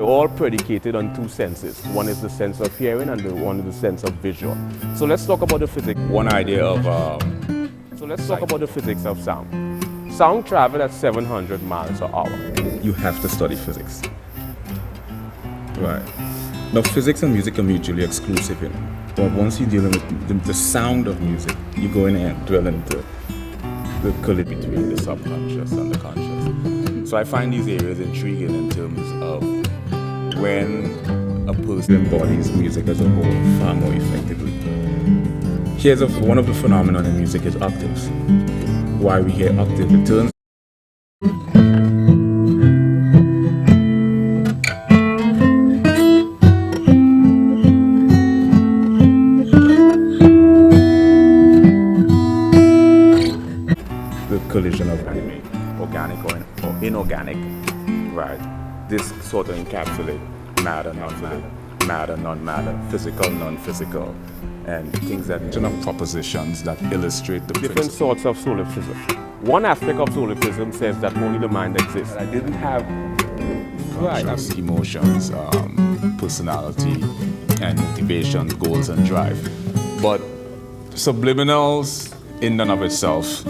all predicated on two senses. One is the sense of hearing and the one is the sense of visual. So let's talk about the physics. One idea of So let's talk about the physics of sound. Sound travels at 700 miles an hour. you have to study physics. Right. Now, physics and music are mutually exclusive, you know. But once you're dealing with the sound of music, you go in and dwell into the collision between the subconscious and the conscious. So I find these areas intriguing in terms of when a person embodies music as a whole far more effectively. Here's one of the phenomena in music is octaves. Why we hear octave, it turns the collision of organic or inorganic, right? This sort of encapsulates matter, non-matter, matter, non-matter, physical, non-physical, and things that propositions that illustrate the Different sorts of solipsism. One aspect of solipsism says that only the mind exists. I didn't have conscious emotions, personality, and motivations, goals, and drive. But subliminals, in and of itself,